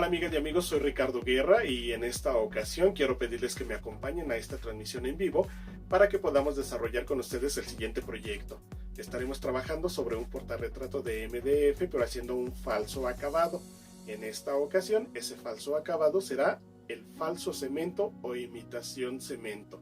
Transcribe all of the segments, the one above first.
Hola amigas y amigos, soy Ricardo Guerra y en esta ocasión quiero pedirles que me acompañen a esta transmisión en vivo para que podamos desarrollar con ustedes el siguiente proyecto. Estaremos trabajando sobre un portarretrato de MDF pero haciendo un falso acabado. En esta ocasión ese falso acabado será el falso cemento o imitación cemento.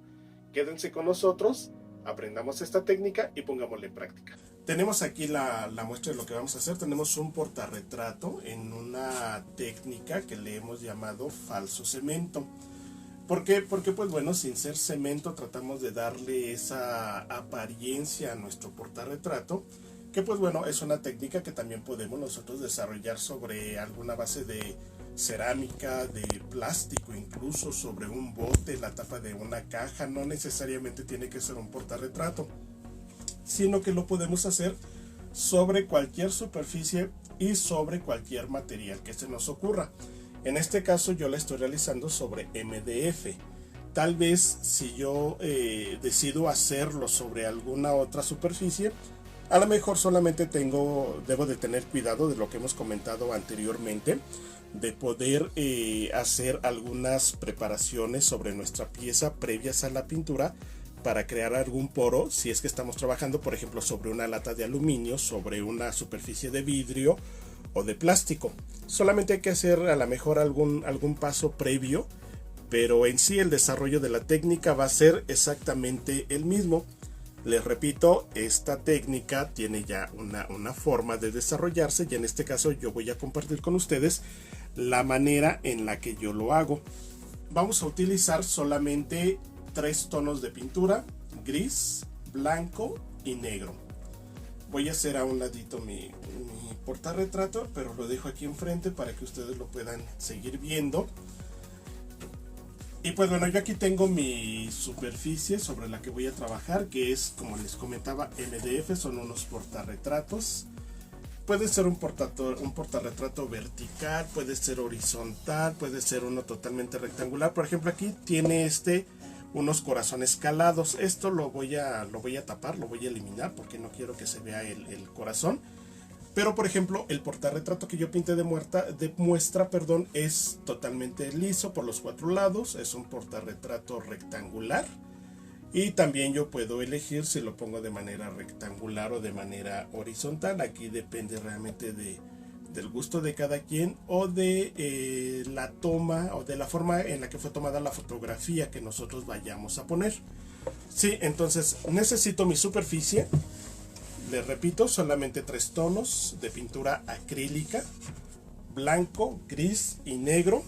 Quédense con nosotros, aprendamos esta técnica y pongámosla en práctica. Tenemos aquí la muestra de lo que vamos a hacer. Tenemos un portarretrato en una técnica que le hemos llamado falso cemento. ¿Por qué? Porque pues bueno, sin ser cemento tratamos de darle esa apariencia a nuestro portarretrato, que pues bueno, es una técnica que también podemos nosotros desarrollar sobre alguna base de cerámica, de plástico, incluso sobre un bote, la tapa de una caja. No necesariamente tiene que ser un portarretrato, sino que lo podemos hacer sobre cualquier superficie y sobre cualquier material que se nos ocurra. En este caso yo la estoy realizando sobre MDF. Tal vez si yo decido hacerlo sobre alguna otra superficie, a lo mejor solamente debo de tener cuidado de lo que hemos comentado anteriormente, de poder hacer algunas preparaciones sobre nuestra pieza previas a la pintura, para crear algún poro si es que estamos trabajando, por ejemplo, sobre una lata de aluminio, sobre una superficie de vidrio o de plástico. Solamente hay que hacer a lo mejor algún paso previo, pero en sí el desarrollo de la técnica va a ser exactamente el mismo. Les repito, esta técnica tiene ya una forma de desarrollarse y en este caso yo voy a compartir con ustedes la manera en la que yo lo hago. Vamos a utilizar solamente 3 tonos de pintura: gris, blanco y negro. Voy a hacer a un ladito mi portarretrato, pero lo dejo aquí enfrente para que ustedes lo puedan seguir viendo. Y pues bueno, yo aquí tengo mi superficie sobre la que voy a trabajar, que es, como les comentaba, MDF. Son unos portarretratos. Puede ser un portarretrato vertical, puede ser horizontal, puede ser uno totalmente rectangular. Por ejemplo, aquí tiene unos corazones calados. Esto lo voy a tapar, lo voy a eliminar porque no quiero que se vea el corazón. Pero por ejemplo, el portarretrato que yo pinté de muestra, es totalmente liso por los 4 lados. Es un portarretrato rectangular. Y también yo puedo elegir si lo pongo de manera rectangular o de manera horizontal. Aquí depende realmente del gusto de cada quien, o de la toma o de la forma en la que fue tomada la fotografía que nosotros vayamos a poner. Sí, entonces necesito mi superficie. Les repito, solamente 3 tonos de pintura acrílica: blanco, gris y negro.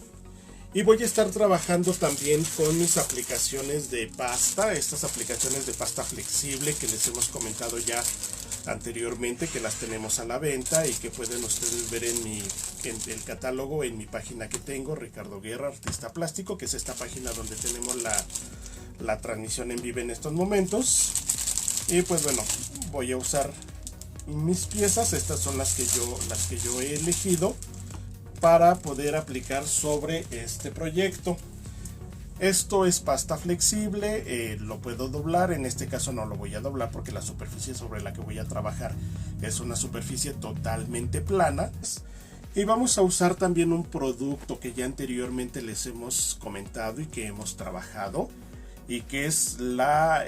Y voy a estar trabajando también con mis aplicaciones de pasta, estas aplicaciones de pasta flexible que les hemos comentado ya anteriormente, que las tenemos a la venta y que pueden ustedes ver en el catálogo, en mi página que tengo, Ricardo Guerra, artista plástico, que es esta página donde tenemos la transmisión en vivo en estos momentos. Y pues bueno, voy a usar mis piezas. Estas son las que yo he elegido para poder aplicar sobre este proyecto. Esto es pasta flexible, lo puedo doblar. En este caso no lo voy a doblar porque la superficie sobre la que voy a trabajar es una superficie totalmente plana. Y vamos a usar también un producto que ya anteriormente les hemos comentado y que hemos trabajado, y que es la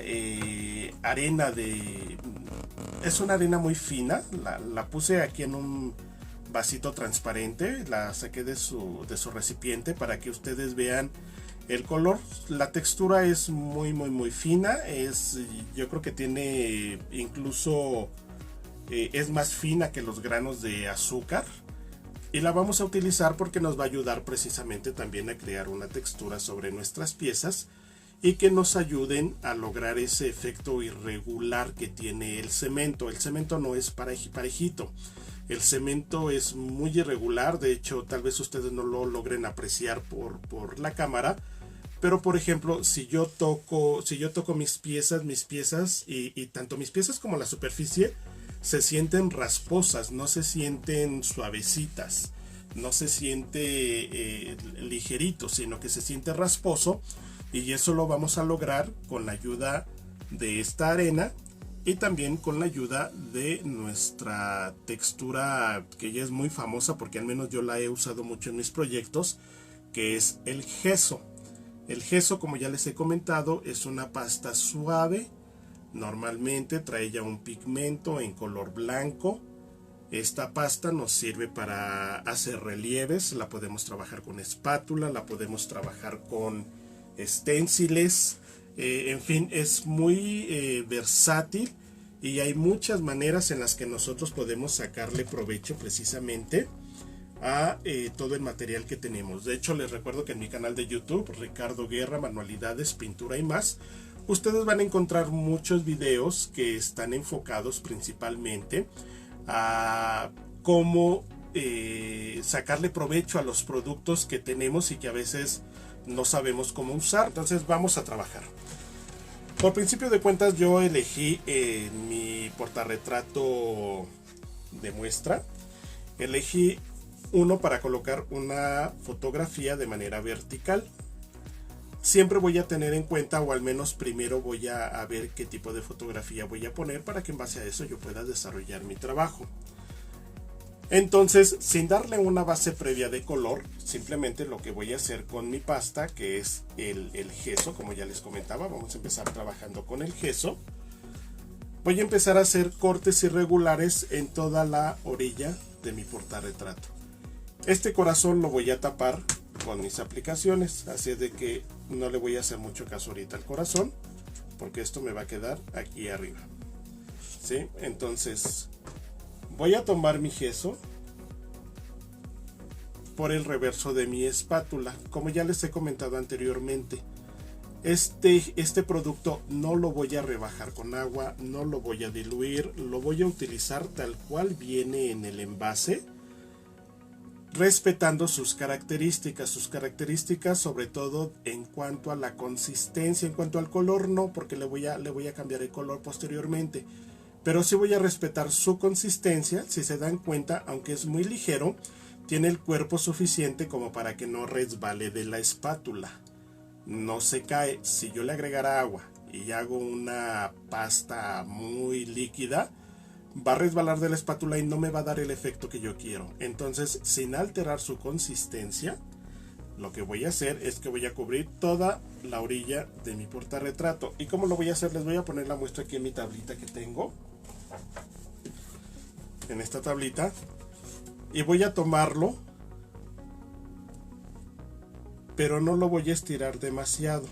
arena es una arena muy fina. La puse aquí en un vasito transparente, la saqué de su recipiente para que ustedes vean el color. La textura es muy fina. Yo creo que tiene incluso es más fina que los granos de azúcar, y la vamos a utilizar porque nos va a ayudar precisamente también a crear una textura sobre nuestras piezas y que nos ayuden a lograr ese efecto irregular que tiene el cemento. El cemento no es parejito. El cemento es muy irregular. De hecho, tal vez ustedes no lo logren apreciar por la cámara. Pero por ejemplo, si yo toco mis piezas y tanto mis piezas como la superficie se sienten rasposas, no se sienten suavecitas, no se siente ligerito, sino que se siente rasposo. Y eso lo vamos a lograr con la ayuda de esta arena y también con la ayuda de nuestra textura que ya es muy famosa, porque al menos yo la he usado mucho en mis proyectos, que es el gesso. El gesso, como ya les he comentado, es una pasta suave. Normalmente trae ya un pigmento en color blanco. Esta pasta nos sirve para hacer relieves, la podemos trabajar con espátula, la podemos trabajar con esténciles, en fin, es muy versátil y hay muchas maneras en las que nosotros podemos sacarle provecho precisamente a todo el material que tenemos. De hecho, les recuerdo que en mi canal de YouTube, Ricardo Guerra, Manualidades, Pintura y más, ustedes van a encontrar muchos videos que están enfocados principalmente a cómo sacarle provecho a los productos que tenemos y que a veces no sabemos cómo usar. Entonces vamos a trabajar. Por principio de cuentas, yo elegí mi portarretrato de muestra, elegí uno para colocar una fotografía de manera vertical. Siempre voy a tener en cuenta, o al menos primero voy a ver qué tipo de fotografía voy a poner para que en base a eso yo pueda desarrollar mi trabajo. Entonces, sin darle una base previa de color, simplemente lo que voy a hacer con mi pasta, que es el gesso, como ya les comentaba, vamos a empezar trabajando con el gesso. Voy a empezar a hacer cortes irregulares en toda la orilla de mi portarretrato. Este corazón lo voy a tapar con mis aplicaciones, así de que no le voy a hacer mucho caso ahorita al corazón, porque esto me va a quedar aquí arriba, ¿sí? Entonces voy a tomar mi gesso por el reverso de mi espátula. Como ya les he comentado anteriormente, este producto no lo voy a rebajar con agua, no lo voy a diluir, lo voy a utilizar tal cual viene en el envase, respetando sus características sobre todo en cuanto a la consistencia. En cuanto al color no, porque le voy a cambiar el color posteriormente, pero sí voy a respetar su consistencia. Si se dan cuenta, aunque es muy ligero, tiene el cuerpo suficiente como para que no resbale de la espátula, no se cae. Si yo le agregara agua y hago una pasta muy líquida, va a resbalar de la espátula y no me va a dar el efecto que yo quiero. Entonces, sin alterar su consistencia, lo que voy a hacer es que voy a cubrir toda la orilla de mi portarretrato. ¿Y cómo lo voy a hacer? Les voy a poner la muestra aquí en mi tablita que tengo, en esta tablita, y voy a tomarlo, pero no lo voy a estirar demasiado.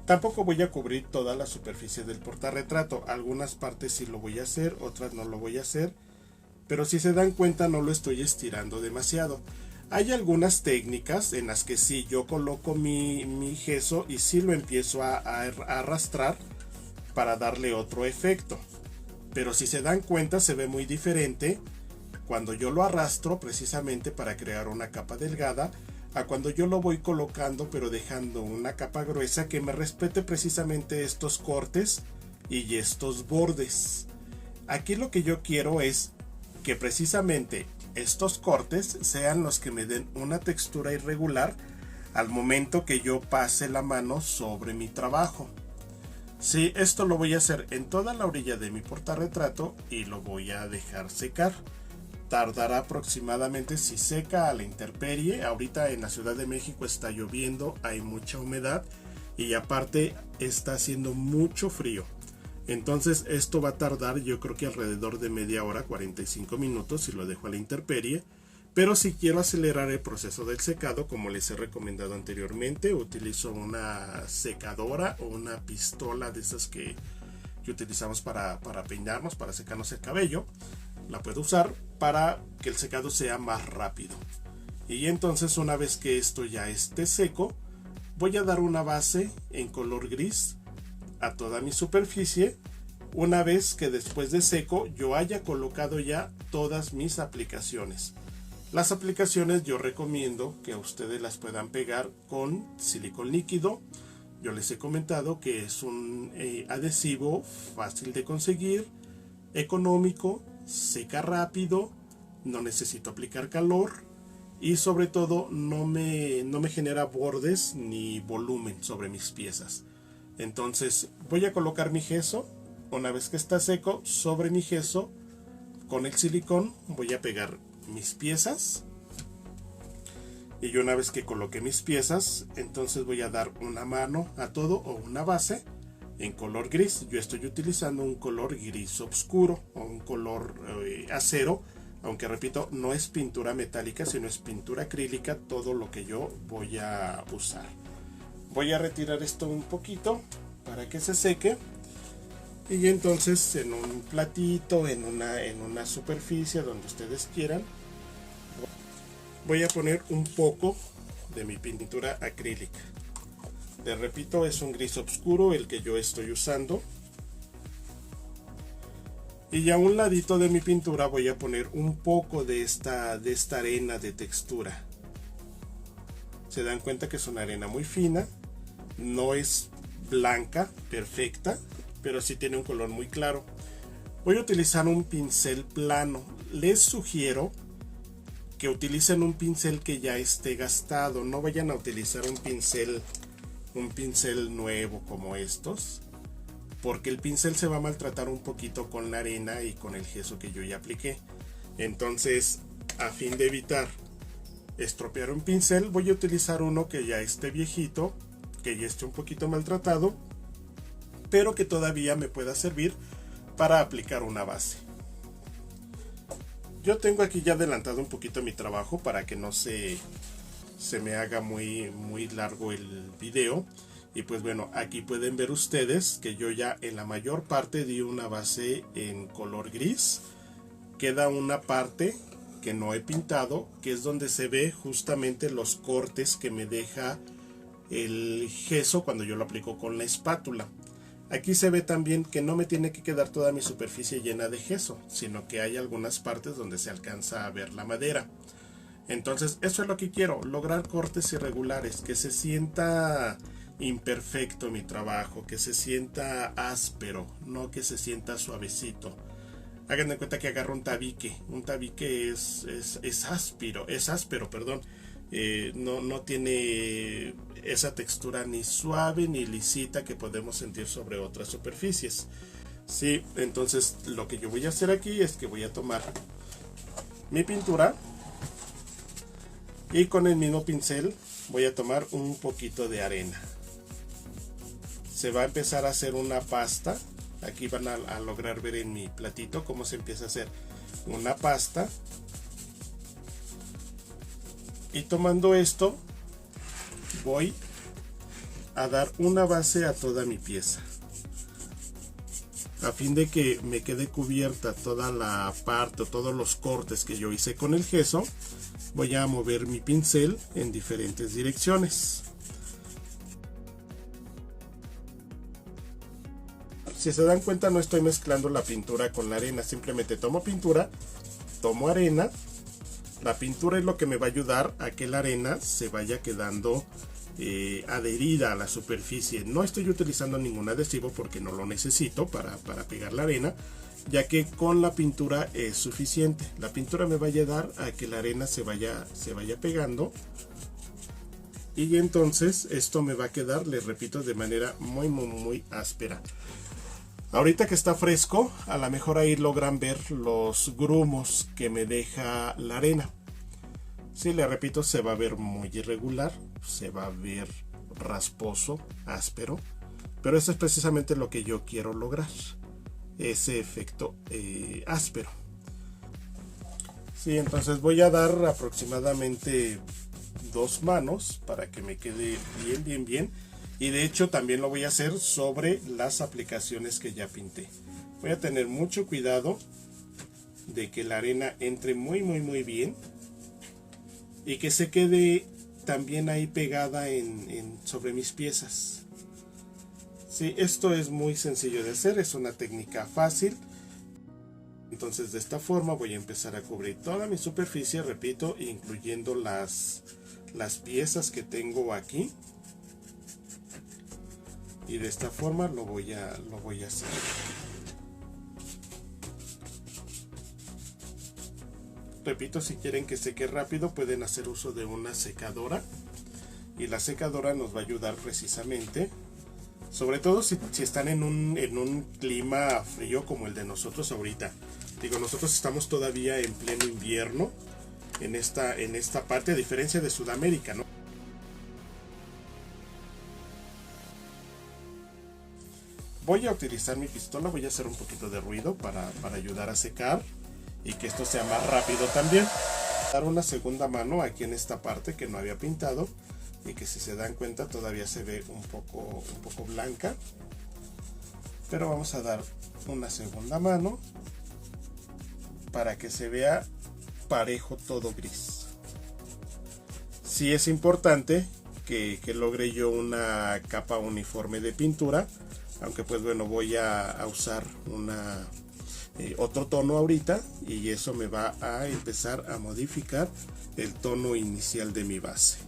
Tampoco voy a cubrir toda la superficie del portarretrato. Algunas partes sí lo voy a hacer, otras no lo voy a hacer, pero si se dan cuenta no lo estoy estirando demasiado. Hay algunas técnicas en las que sí yo coloco mi gesso y sí lo empiezo a arrastrar para darle otro efecto, pero si se dan cuenta se ve muy diferente cuando yo lo arrastro precisamente para crear una capa delgada, a cuando yo lo voy colocando pero dejando una capa gruesa que me respete precisamente estos cortes y estos bordes. Aquí lo que yo quiero es que precisamente estos cortes sean los que me den una textura irregular al momento que yo pase la mano sobre mi trabajo. Sí, esto lo voy a hacer en toda la orilla de mi portarretrato y lo voy a dejar secar. Tardará aproximadamente, si seca a la intemperie, ahorita en la Ciudad de México está lloviendo, hay mucha humedad y aparte está haciendo mucho frío. Entonces esto va a tardar, yo creo que alrededor de media hora, 45 minutos si lo dejo a la intemperie. Pero si quiero acelerar el proceso del secado, como les he recomendado anteriormente, utilizo una secadora o una pistola de esas que utilizamos para peinarnos, para secarnos el cabello. La puedo usar para que el secado sea más rápido. Y entonces, una vez que esto ya esté seco, voy a dar una base en color gris a toda mi superficie. Una vez que después de seco yo haya colocado ya todas mis aplicaciones. Las aplicaciones yo recomiendo que ustedes las puedan pegar con silicón líquido. Yo les he comentado que es un adhesivo fácil de conseguir, económico, seca rápido, no necesito aplicar calor y sobre todo no me genera bordes ni volumen sobre mis piezas. Entonces voy a colocar mi gesso Una vez que está seco, sobre mi gesso con el silicón voy a pegar mis piezas. Y una vez que coloqué mis piezas, entonces voy a dar una mano a todo o una base en color gris. Yo estoy utilizando un color gris oscuro o un color acero, aunque repito, no es pintura metálica, sino es pintura acrílica todo lo que yo voy a usar. Voy a retirar esto un poquito para que se seque. Y entonces en un platito, en una superficie donde ustedes quieran, voy a poner un poco de mi pintura acrílica. Les repito, es un gris oscuro el que yo estoy usando. Y a un ladito de mi pintura voy a poner un poco de esta arena de textura. Se dan cuenta que es una arena muy fina, no es blanca, perfecta, pero sí tiene un color muy claro. Voy a utilizar un pincel plano. Les sugiero que utilicen un pincel que ya esté gastado. No vayan a utilizar un pincel nuevo como estos, porque el pincel se va a maltratar un poquito con la arena y con el gesso que yo ya apliqué. Entonces, a fin de evitar estropear un pincel, voy a utilizar uno que ya esté viejito, que ya esté un poquito maltratado, pero que todavía me pueda servir para aplicar una base. Yo tengo aquí ya adelantado un poquito mi trabajo para que no se me haga muy largo el video. Y pues bueno, aquí pueden ver ustedes que yo ya en la mayor parte di una base en color gris. Queda una parte que no he pintado, que es donde se ve justamente los cortes que me deja el gesso cuando yo lo aplico con la espátula. Aquí se ve también que no me tiene que quedar toda mi superficie llena de gesso, sino que hay algunas partes donde se alcanza a ver la madera. Entonces eso es lo que quiero, lograr cortes irregulares, que se sienta imperfecto mi trabajo, que se sienta áspero, no que se sienta suavecito. Hagan de cuenta que agarro un tabique es áspero, perdón. No tiene esa textura ni suave ni lisita que podemos sentir sobre otras superficies. Sí, entonces lo que yo voy a hacer aquí es que voy a tomar mi pintura y con el mismo pincel voy a tomar un poquito de arena. Se va a empezar a hacer una pasta. Aquí van a lograr ver en mi platito cómo se empieza a hacer una pasta. Y tomando esto voy a dar una base a toda mi pieza, a fin de que me quede cubierta toda la parte, todos los cortes que yo hice con el gesso. Voy a mover mi pincel en diferentes direcciones. Si se dan cuenta, no estoy mezclando la pintura con la arena, simplemente tomo pintura, tomo arena. La pintura es lo que me va a ayudar a que la arena se vaya quedando adherida a la superficie. No estoy utilizando ningún adhesivo porque no lo necesito para pegar la arena, ya que con la pintura es suficiente. La pintura me va a ayudar a que la arena se vaya pegando, y entonces esto me va a quedar, les repito, de manera muy áspera. Ahorita que está fresco, a lo mejor ahí logran ver los grumos que me deja la arena. Sí, le repito, se va a ver muy irregular, se va a ver rasposo, áspero, pero eso es precisamente lo que yo quiero lograr, ese efecto áspero. Sí, entonces voy a dar aproximadamente 2 manos para que me quede bien. Y de hecho también lo voy a hacer sobre las aplicaciones que ya pinté. Voy a tener mucho cuidado de que la arena entre muy bien y que se quede también ahí pegada sobre mis piezas. Sí, esto es muy sencillo de hacer, es una técnica fácil. Entonces de esta forma voy a empezar a cubrir toda mi superficie, repito, incluyendo las piezas que tengo aquí. Y de esta forma lo voy a hacer. Repito, si quieren que seque rápido pueden hacer uso de una secadora, y la secadora nos va a ayudar precisamente Sobre todo si están en un clima frío como el de nosotros ahorita. Digo, nosotros estamos todavía en pleno invierno en esta parte, a diferencia de Sudamérica, ¿no? Voy a utilizar mi pistola, voy a hacer un poquito de ruido para ayudar a secar y que esto sea más rápido también. Dar una segunda mano aquí en esta parte que no había pintado y que, si se dan cuenta, todavía se ve un poco blanca, pero vamos a dar una segunda mano para que se vea parejo todo gris. Sí es importante que logre yo una capa uniforme de pintura, aunque pues bueno, voy a usar otro tono ahorita, y eso me va a empezar a modificar el tono inicial de mi base.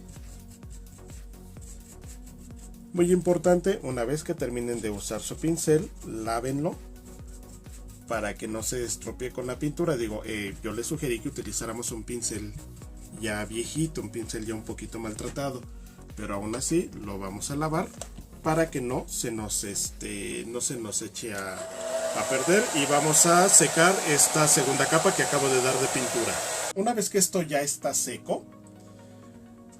Muy importante, una vez que terminen de usar su pincel, lávenlo para que no se estropee con la pintura. Digo, yo les sugerí que utilizáramos un pincel ya viejito, un pincel ya un poquito maltratado, pero aún así lo vamos a lavar para que no se nos eche a perder, y vamos a secar esta segunda capa que acabo de dar de pintura. Una vez que esto ya está seco,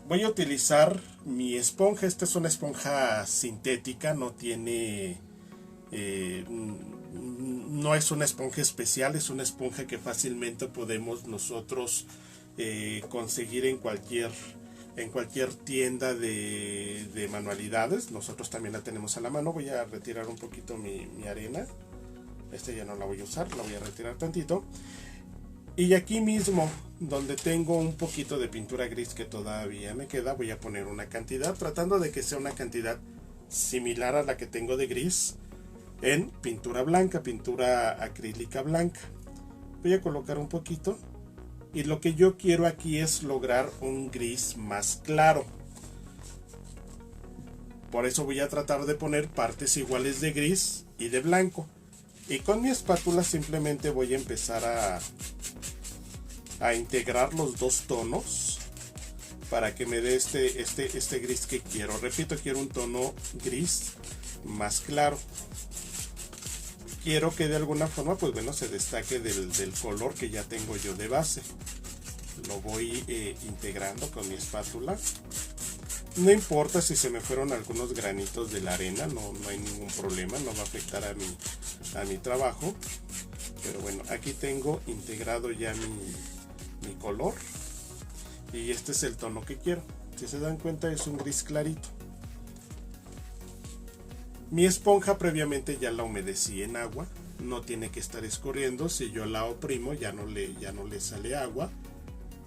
voy a utilizar mi esponja. Esta es una esponja sintética, no tiene no es una esponja especial, es una esponja que fácilmente podemos nosotros conseguir en cualquier tienda de manualidades. Nosotros también la tenemos a la mano. Voy a retirar un poquito mi arena. Esta ya no la voy a usar, la voy a retirar tantito. Y aquí mismo, donde tengo un poquito de pintura gris que todavía me queda, voy a poner una cantidad, tratando de que sea una cantidad similar a la que tengo de gris en pintura blanca, pintura acrílica blanca. Voy a colocar un poquito, y lo que yo quiero aquí es lograr un gris más claro. Por eso voy a tratar de poner partes iguales de gris y de blanco. Y con mi espátula simplemente voy a empezar a integrar los dos tonos para que me dé este gris que quiero. Repito, quiero un tono gris más claro. Quiero que de alguna forma, pues bueno, se destaque del color que ya tengo yo de base. Lo voy integrando con mi espátula. No importa si se me fueron algunos granitos de la arena, no hay ningún problema, no va a afectar a mi trabajo. Pero bueno, aquí tengo integrado ya mi color, y este es el tono que quiero. Si se dan cuenta, es un gris clarito. Mi esponja previamente ya la humedecí en agua, no tiene que estar escurriendo. Si yo la oprimo ya no le sale agua,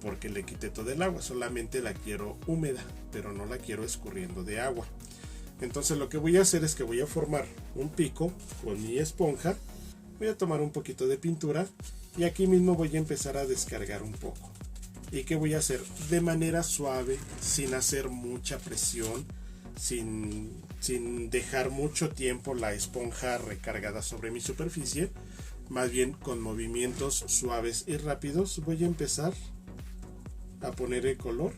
porque le quité todo el agua. Solamente la quiero húmeda, pero no la quiero escurriendo de agua. Entonces lo que voy a hacer es que voy a formar un pico con mi esponja. Voy a tomar un poquito de pintura y aquí mismo voy a empezar a descargar un poco. ¿Y qué voy a hacer? De manera suave, sin hacer mucha presión, sin dejar mucho tiempo la esponja recargada sobre mi superficie. Más bien con movimientos suaves y rápidos voy a empezar a poner el color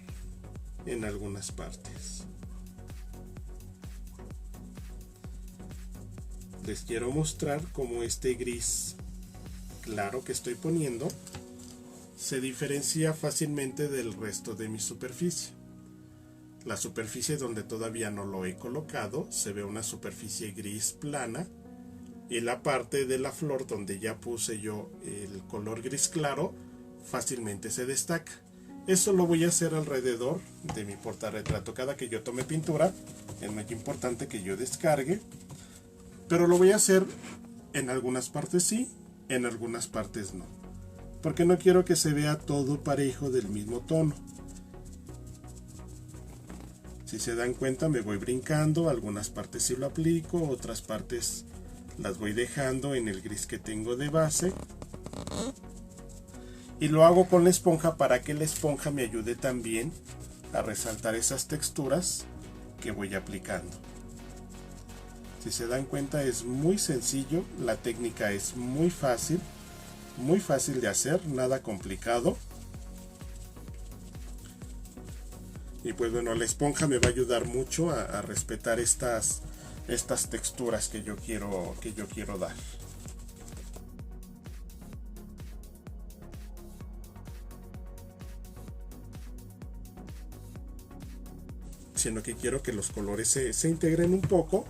en algunas partes. Les quiero mostrar cómo este gris claro que estoy poniendo se diferencia fácilmente del resto de mi superficie. La superficie donde todavía no lo he colocado se ve una superficie gris plana, y la parte de la flor donde ya puse yo el color gris claro fácilmente se destaca. Eso lo voy a hacer alrededor de mi portarretrato. Cada que yo tome pintura es muy importante que yo descargue, pero lo voy a hacer en algunas partes sí, en algunas partes no, porque no quiero que se vea todo parejo del mismo tono. Si se dan cuenta, me voy brincando, algunas partes sí lo aplico, otras partes las voy dejando en el gris que tengo de base. Y lo hago con la esponja para que la esponja me ayude también a resaltar esas texturas que voy aplicando. Si se dan cuenta, es muy sencillo, la técnica es muy fácil de hacer, nada complicado. Y pues bueno, la esponja me va a ayudar mucho a respetar estas estas texturas que yo quiero dar. Sino que quiero que los colores se integren un poco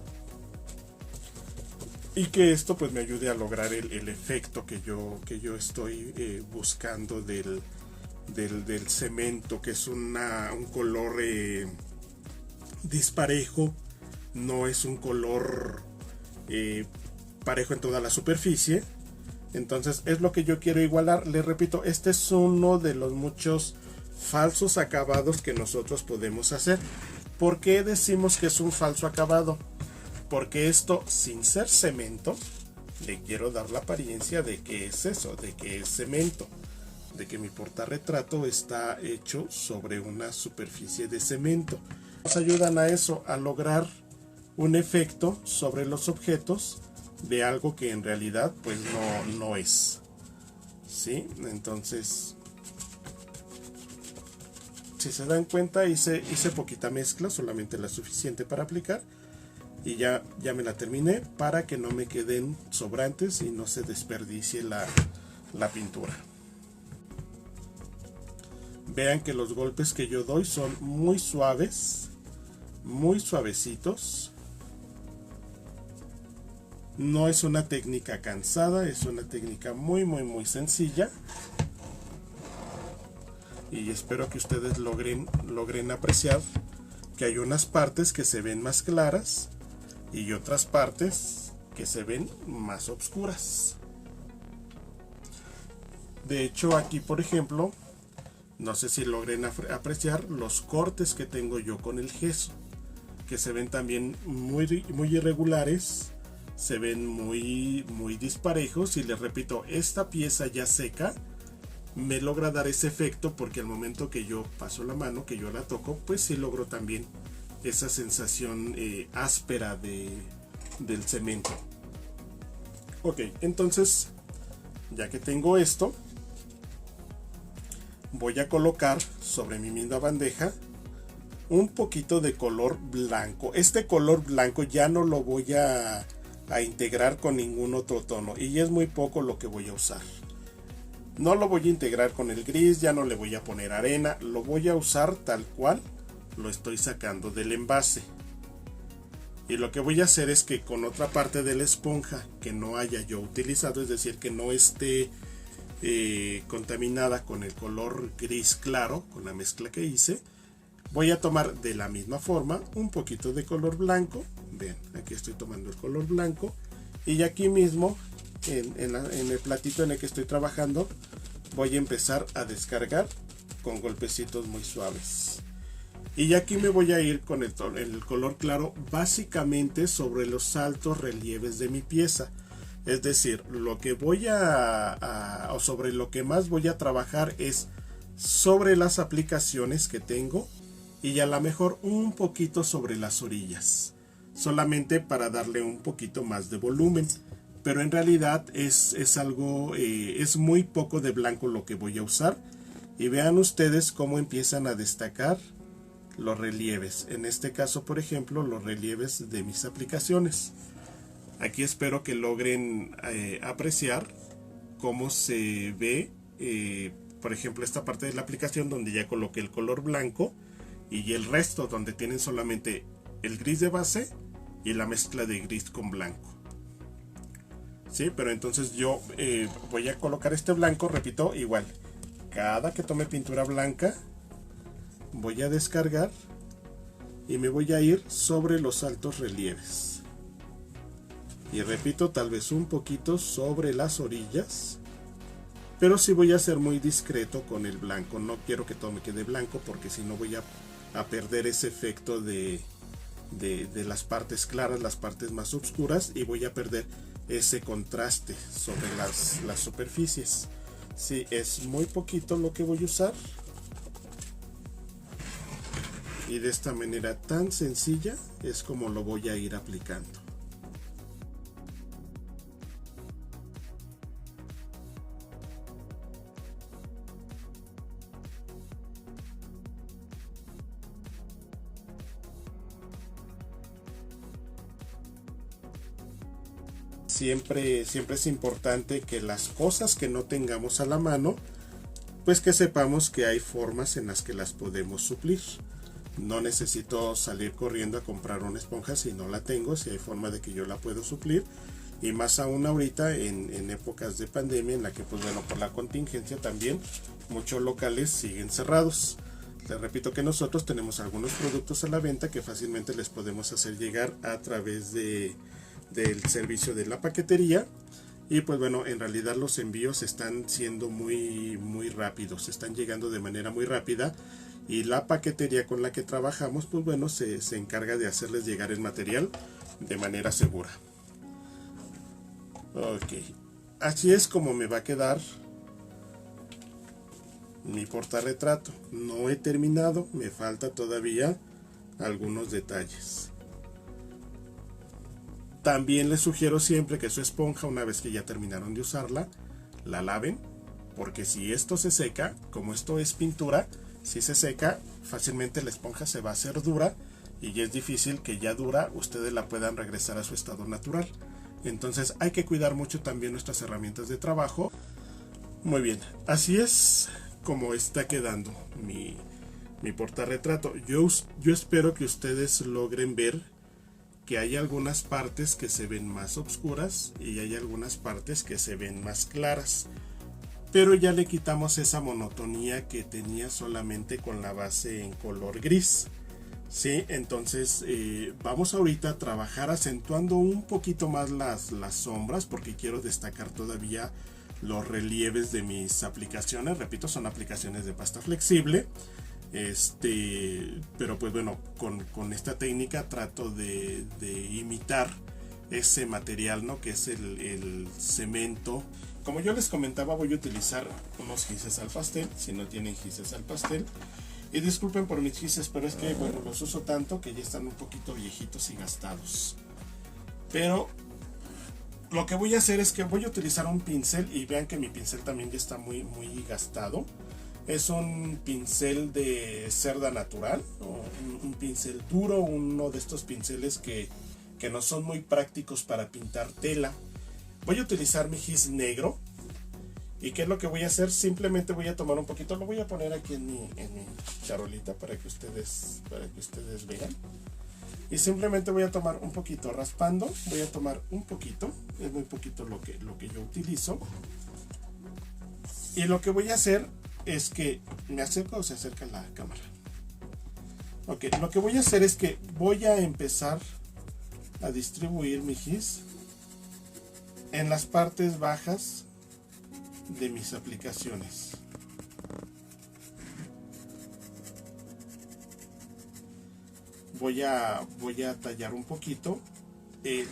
y que esto pues me ayude a lograr el efecto que yo estoy buscando del cemento, que es un color disparejo, no es un color parejo en toda la superficie. Entonces es lo que yo quiero igualar. Les repito, este es uno de los muchos falsos acabados que nosotros podemos hacer. ¿Por qué decimos que es un falso acabado? Porque esto, sin ser cemento, le quiero dar la apariencia de que es eso, de que es cemento, de que mi portarretrato está hecho sobre una superficie de cemento. Nos ayudan a eso, a lograr un efecto sobre los objetos de algo que en realidad pues no es. ¿Sí? Entonces, si se dan cuenta, hice poquita mezcla, solamente la suficiente para aplicar. Y ya me la terminé para que no me queden sobrantes y no se desperdicie la pintura. Vean que los golpes que yo doy son muy suaves, muy suavecitos. No es una técnica cansada, es una técnica muy sencilla. Y espero que ustedes logren apreciar que hay unas partes que se ven más claras y otras partes que se ven más oscuras. De hecho, aquí por ejemplo, no sé si logren apreciar los cortes que tengo yo con el gesso, que se ven también muy irregulares, se ven muy disparejos. Y les repito, esta pieza ya seca me logra dar ese efecto, porque al momento que yo paso la mano, que yo la toco, pues sí logro también esa sensación áspera del cemento. Ok, entonces ya que tengo esto, voy a colocar sobre mi misma bandeja un poquito de color blanco. Este color blanco ya no lo voy a integrar con ningún otro tono, y es muy poco lo que voy a usar. No lo voy a integrar con el gris, ya no le voy a poner arena, lo voy a usar tal cual lo estoy sacando del envase. Y lo que voy a hacer es que con otra parte de la esponja que no haya yo utilizado, es decir, que no esté contaminada con el color gris claro, con la mezcla que hice, voy a tomar de la misma forma un poquito de color blanco. Ven, aquí estoy tomando el color blanco, y aquí mismo en el platito en el que estoy trabajando voy a empezar a descargar con golpecitos muy suaves. Y aquí me voy a ir con el color claro básicamente sobre los altos relieves de mi pieza. Es decir, lo que voy o sobre lo que más voy a trabajar es sobre las aplicaciones que tengo, y a lo mejor un poquito sobre las orillas, solamente para darle un poquito más de volumen. Pero en realidad es algo, es muy poco de blanco lo que voy a usar. Y vean ustedes cómo empiezan a destacar los relieves. En este caso, por ejemplo, los relieves de mis aplicaciones. Aquí espero que logren apreciar cómo se ve, por ejemplo, esta parte de la aplicación donde ya coloqué el color blanco, y el resto donde tienen solamente el gris de base y la mezcla de gris con blanco. Sí, pero entonces yo voy a colocar este blanco, repito, igual. Cada que tome pintura blanca voy a descargar y me voy a ir sobre los altos relieves. Y repito, tal vez un poquito sobre las orillas, pero sí voy a ser muy discreto con el blanco. No quiero que todo me quede blanco, porque si no voy a perder ese efecto de las partes claras, las partes más oscuras, y voy a perder ese contraste sobre las superficies. Sí, es muy poquito lo que voy a usar, y de esta manera tan sencilla es como lo voy a ir aplicando. siempre es importante que las cosas que no tengamos a la mano, pues que sepamos que hay formas en las que las podemos suplir. No necesito salir corriendo a comprar una esponja si no la tengo, si hay forma de que yo la puedo suplir. Y más aún ahorita en épocas de pandemia en la que, pues bueno, por la contingencia también muchos locales siguen cerrados. Les repito que nosotros tenemos algunos productos a la venta que fácilmente les podemos hacer llegar a través del servicio de la paquetería. Y pues bueno, en realidad los envíos están siendo muy rápidos, están llegando de manera muy rápida. Y la paquetería con la que trabajamos, pues bueno, se encarga de hacerles llegar el material de manera segura. Ok, así es como me va a quedar mi portarretrato. No he terminado, me falta todavía algunos detalles. También les sugiero siempre que su esponja, una vez que ya terminaron de usarla, la laven, porque si esto se seca, como esto es pintura, si se seca, fácilmente la esponja se va a hacer dura y es difícil que ya dura ustedes la puedan regresar a su estado natural. Entonces hay que cuidar mucho también nuestras herramientas de trabajo. Muy bien, así es como está quedando mi portarretrato. Yo espero que ustedes logren ver que hay algunas partes que se ven más oscuras y hay algunas partes que se ven más claras. Pero ya le quitamos esa monotonía que tenía solamente con la base en color gris. Sí, entonces vamos ahorita a trabajar acentuando un poquito más las sombras, porque quiero destacar todavía los relieves de mis aplicaciones. Repito, son aplicaciones de pasta flexible. Pero pues bueno, con esta técnica trato de imitar ese material, ¿no? Que es el cemento. Como yo les comentaba, voy a utilizar unos gises al pastel. Si no tienen gises al pastel, y disculpen por mis gises, pero es que bueno, los uso tanto que ya están un poquito viejitos y gastados. Pero lo que voy a hacer es que voy a utilizar un pincel, y vean que mi pincel también ya está muy gastado. Es un pincel de cerda natural, un pincel duro, uno de estos pinceles que no son muy prácticos para pintar tela. Voy a utilizar mi gis negro. ¿Y qué es lo que voy a hacer? Simplemente voy a tomar un poquito, lo voy a poner aquí en mi charolita para que ustedes vean. Y simplemente voy a tomar un poquito raspando, voy a tomar un poquito, es muy poquito lo que yo utilizo. Y lo que voy a hacer es que, ¿me acerco o se acerca la cámara? Ok, lo que voy a hacer es que voy a empezar a distribuir mi gis en las partes bajas de mis aplicaciones. Voy a tallar un poquito.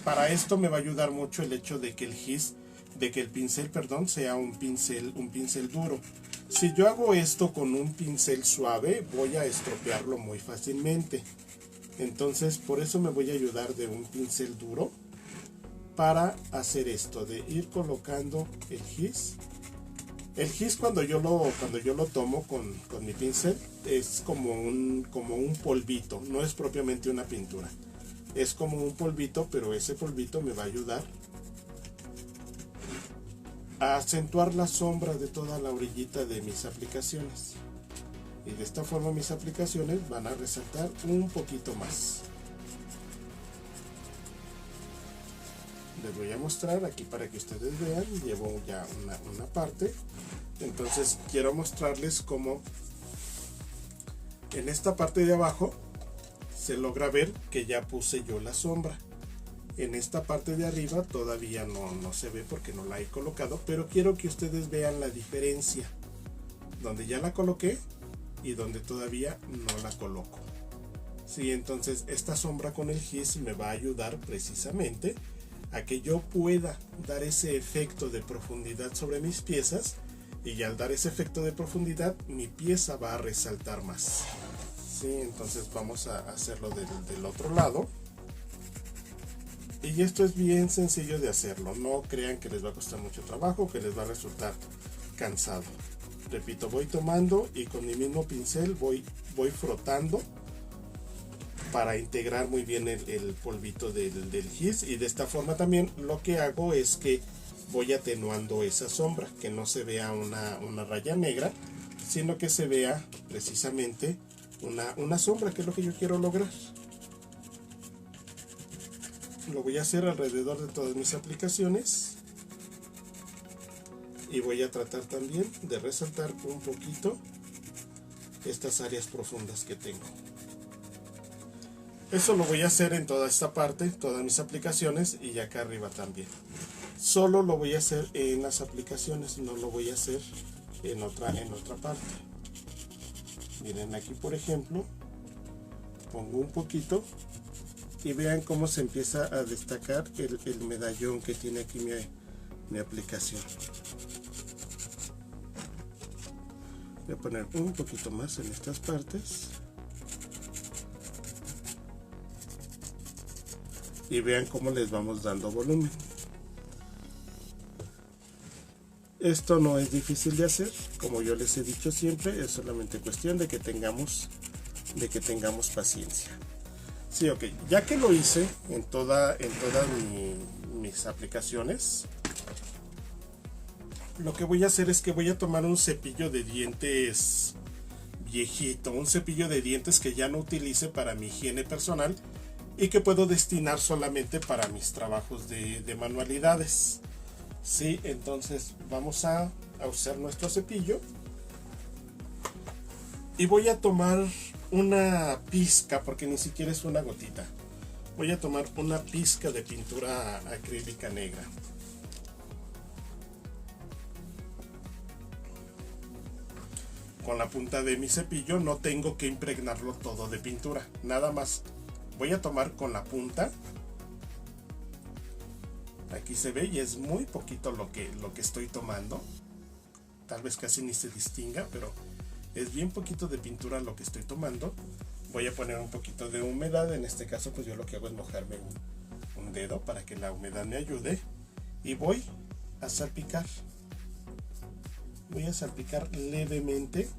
Para esto me va a ayudar mucho el hecho de que el pincel, perdón, sea un pincel duro. Si yo hago esto con un pincel suave, voy a estropearlo muy fácilmente. Entonces, por eso me voy a ayudar de un pincel duro para hacer esto, de ir colocando el gis. El gis cuando yo lo tomo con mi pincel es como un polvito, no es propiamente una pintura. Es como un polvito, pero ese polvito me va a ayudar a acentuar la sombra de toda la orillita de mis aplicaciones. Y de esta forma mis aplicaciones van a resaltar un poquito más. Les voy a mostrar aquí para que ustedes vean. Llevo ya una parte. Entonces quiero mostrarles cómo en esta parte de abajo se logra ver que ya puse yo la sombra. En esta parte de arriba todavía no se ve porque no la he colocado, pero quiero que ustedes vean la diferencia donde ya la coloqué y donde todavía no la coloco. Sí, entonces esta sombra con el gis me va a ayudar precisamente a que yo pueda dar ese efecto de profundidad sobre mis piezas, y al dar ese efecto de profundidad mi pieza va a resaltar más. Sí, entonces vamos a hacerlo del otro lado. Y esto es bien sencillo de hacerlo, no crean que les va a costar mucho trabajo, que les va a resultar cansado. Repito, voy tomando y con mi mismo pincel voy frotando para integrar muy bien el polvito del gis. Y de esta forma también lo que hago es que voy atenuando esa sombra, que no se vea una raya negra, sino que se vea precisamente una sombra, que es lo que yo quiero lograr. Lo voy a hacer alrededor de todas mis aplicaciones y voy a tratar también de resaltar un poquito estas áreas profundas que tengo. Eso lo voy a hacer en toda esta parte, todas mis aplicaciones, y acá arriba también. Solo lo voy a hacer en las aplicaciones, no lo voy a hacer en otra parte. Miren, aquí por ejemplo pongo un poquito y vean cómo se empieza a destacar el medallón que tiene aquí mi aplicación. Voy a poner un poquito más en estas partes y vean cómo les vamos dando volumen. Esto no es difícil de hacer, como yo les he dicho siempre, es solamente cuestión de que tengamos paciencia. Sí, ok, ya que lo hice en todas mis aplicaciones, lo que voy a hacer es que voy a tomar un cepillo de dientes viejito, un cepillo de dientes que ya no utilice para mi higiene personal y que puedo destinar solamente para mis trabajos de manualidades. Sí, entonces vamos a usar nuestro cepillo y voy a tomar una pizca, porque ni siquiera es una gotita. Voy a tomar una pizca de pintura acrílica negra. Con la punta de mi cepillo no tengo que impregnarlo todo de pintura, nada más voy a tomar con la punta. Aquí se ve y es muy poquito lo que estoy tomando, tal vez casi ni se distinga, pero es bien poquito de pintura lo que estoy tomando. Voy a poner un poquito de humedad, en este caso pues yo lo que hago es mojarme un dedo para que la humedad me ayude y voy a salpicar. Voy a salpicar levemente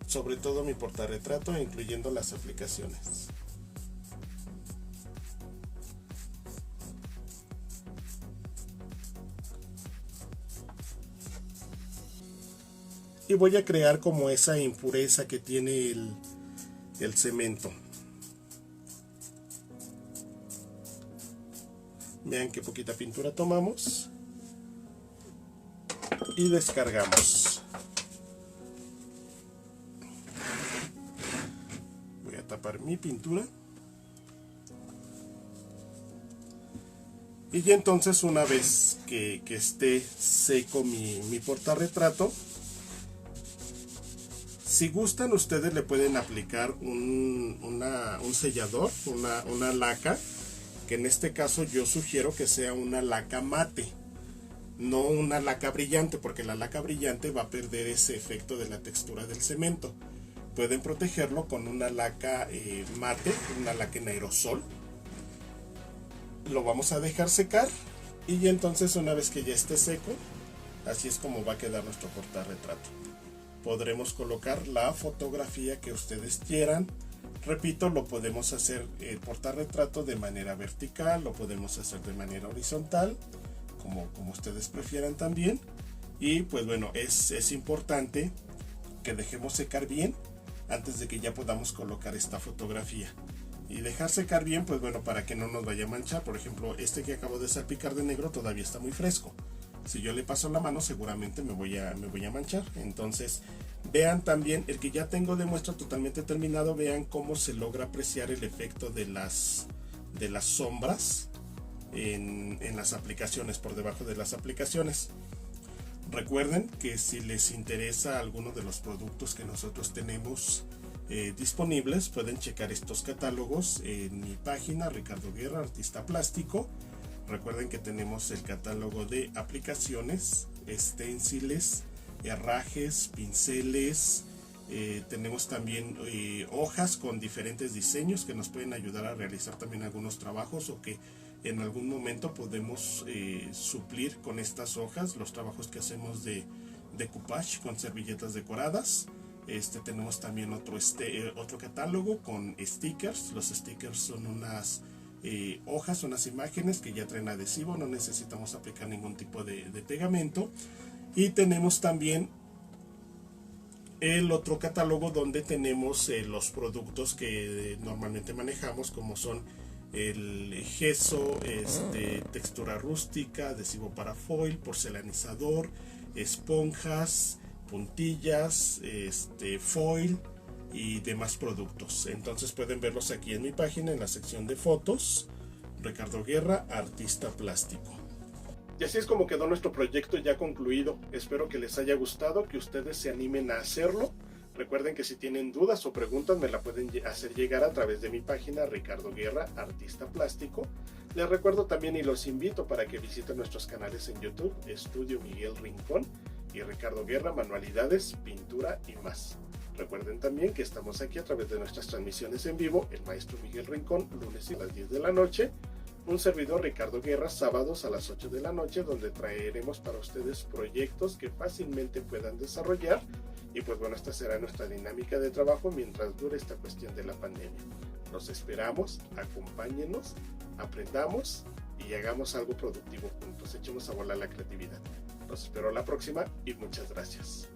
sobre todo mi portarretrato, incluyendo las aplicaciones. Y voy a crear como esa impureza que tiene el cemento. Vean qué poquita pintura tomamos y descargamos. Voy a tapar mi pintura y ya entonces, una vez que esté seco mi portarretrato, si gustan ustedes le pueden aplicar un sellador, una laca, que en este caso yo sugiero que sea una laca mate, no una laca brillante, porque la laca brillante va a perder ese efecto de la textura del cemento. Pueden protegerlo con una laca mate, una laca en aerosol. Lo vamos a dejar secar y ya entonces, una vez que ya esté seco, así es como va a quedar nuestro portarretrato. Podremos colocar la fotografía que ustedes quieran. Repito, lo podemos hacer el portarretrato de manera vertical, lo podemos hacer de manera horizontal, como ustedes prefieran también. Y pues bueno, es importante que dejemos secar bien antes de que ya podamos colocar esta fotografía. Y dejar secar bien, pues bueno, para que no nos vaya a manchar. Por ejemplo, este que acabo de salpicar de negro todavía está muy fresco. Si yo le paso la mano, seguramente me voy a manchar. Entonces, vean también el que ya tengo de muestra totalmente terminado. Vean cómo se logra apreciar el efecto de las sombras en las aplicaciones, por debajo de las aplicaciones. Recuerden que si les interesa alguno de los productos que nosotros tenemos disponibles, pueden checar estos catálogos en mi página, Ricardo Guerra, artista plástico. Recuerden que tenemos el catálogo de aplicaciones, esténciles, herrajes, pinceles. Tenemos también hojas con diferentes diseños que nos pueden ayudar a realizar también algunos trabajos, o que en algún momento podemos suplir con estas hojas los trabajos que hacemos de decoupage con servilletas decoradas. Tenemos también otro catálogo con stickers. Los stickers son unas hojas, unas imágenes que ya traen adhesivo, no necesitamos aplicar ningún tipo de pegamento. Y tenemos también el otro catálogo donde tenemos los productos que normalmente manejamos, como son el gesso, textura rústica, adhesivo para foil, porcelanizador, esponjas, puntillas, foil y demás productos. Entonces pueden verlos aquí en mi página en la sección de fotos. Ricardo Guerra, artista plástico. Y así es como quedó nuestro proyecto ya concluido. Espero que les haya gustado, que ustedes se animen a hacerlo. Recuerden que si tienen dudas o preguntas me la pueden hacer llegar a través de mi página Ricardo Guerra, artista plástico. Les recuerdo también y los invito para que visiten nuestros canales en YouTube, Estudio Miguel Rincón y Ricardo Guerra, Manualidades, Pintura y más. Recuerden también que estamos aquí a través de nuestras transmisiones en vivo, el maestro Miguel Rincón, lunes a las 10 de la noche, un servidor Ricardo Guerra, sábados a las 8 de la noche, donde traeremos para ustedes proyectos que fácilmente puedan desarrollar. Y pues bueno, esta será nuestra dinámica de trabajo mientras dure esta cuestión de la pandemia. Los esperamos, acompáñenos, aprendamos y hagamos algo productivo juntos. Echemos a volar la creatividad. Los espero a la próxima y muchas gracias.